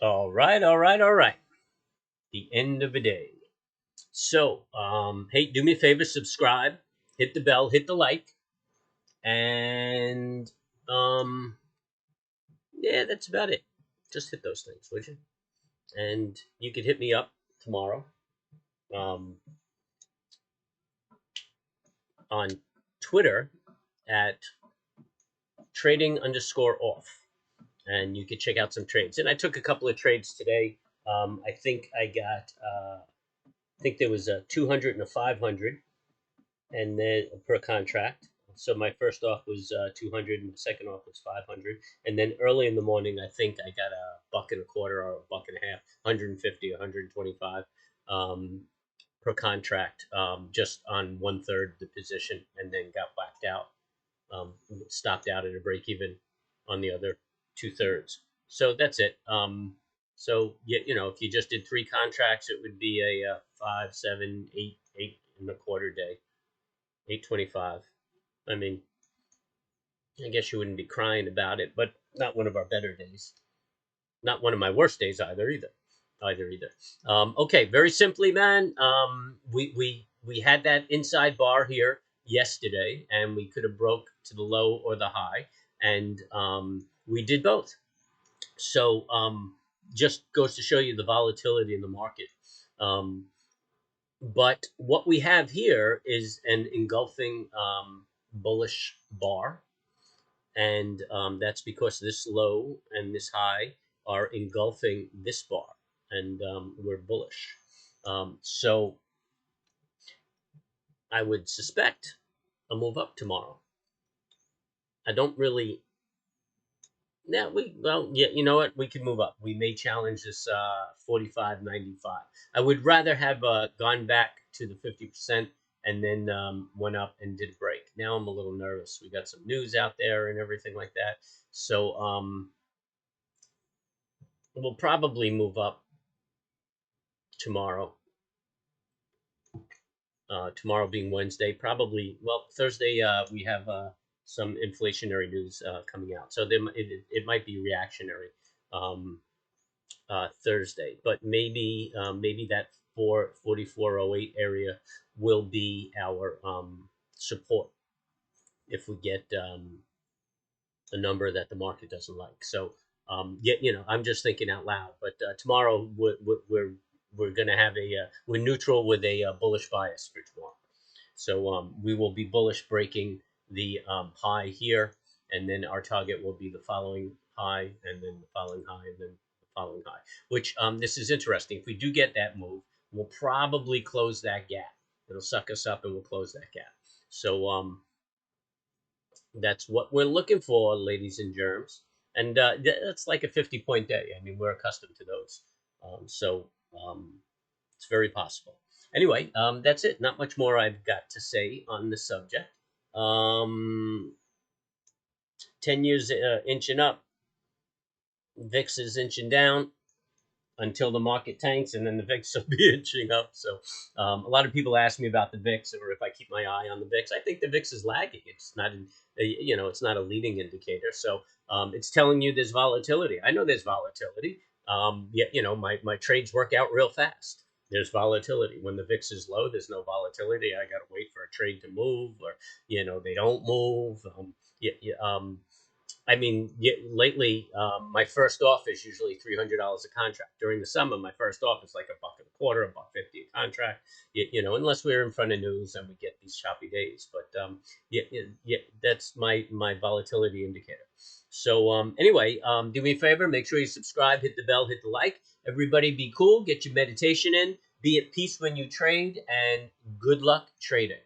All right, all right, all right. The end of the day. So, hey, do me a favor, subscribe, hit the bell, hit the like, and yeah, that's about it. Just hit those things, would you? And you could hit me up tomorrow um, on Twitter at trading_off, and you could check out some trades. And I took a couple of trades today. I think I got. I think there was a 200 and a 500. And then per contract. So my first off was 200, and the second off was 500. And then early in the morning, I think I got a buck and a quarter or a buck and a half, 150, 125 per contract, just on 1/3 the position, and then got whacked out, stopped out at a break even on the other 2/3. So that's it. So if you just did 3 contracts, it would be a 5, 7, 8, 8.25 day. 825. I mean, I guess you wouldn't be crying about it, but not one of our better days. Not one of my worst days either. Okay, very simply, man. We had that inside bar here yesterday, and we could have broke to the low or the high, and we did both. So just goes to show you the volatility in the market. But what we have here is an engulfing bullish bar, and that's because this low and this high are engulfing this bar, and we're bullish. So I would suspect a move up tomorrow. I don't really. Yeah, you know what? We could move up. We may challenge this 45.95. I would rather have gone back to the 50% and then went up and did a break. Now I'm a little nervous. We got some news out there and everything like that. So we'll probably move up tomorrow. Tomorrow being Wednesday, probably. Well, Thursday we have some inflationary news coming out, so it might be reactionary. Thursday, but maybe that 4408 area will be our support if we get a number that the market doesn't like. So I'm just thinking out loud. But tomorrow we're going to have we're neutral with a bullish bias for tomorrow. So we will be bullish, breaking the high here, and then our target will be the following high, and then the following high, and then the following high. Which this is interesting. If we do get that move, we'll probably close that gap. It'll suck us up, and we'll close that gap. So that's what we're looking for, ladies and germs. And that's like a 50-point day. I mean, we're accustomed to those. So it's very possible. Anyway, that's it. Not much more I've got to say on the subject. 10 years inching up. VIX is inching down until the market tanks, and then the VIX will be inching up. So a lot of people ask me about the VIX, or if I keep my eye on the VIX. I think the VIX is lagging. It's not, it's not a leading indicator. So it's telling you there's volatility. I know there's volatility. My trades work out real fast. There's volatility. When the VIX is low, there's no volatility. I got to wait for a trade to move, or they don't move. I mean, lately, my first off is usually $300 a contract. During the summer, my first off is like a buck and a quarter, $1.50 a contract. Unless we're in front of news and we get these choppy days. But that's my volatility indicator. So anyway, do me a favor, make sure you subscribe, hit the bell, hit the like. Everybody, be cool, get your meditation in, be at peace when you trade, and good luck trading.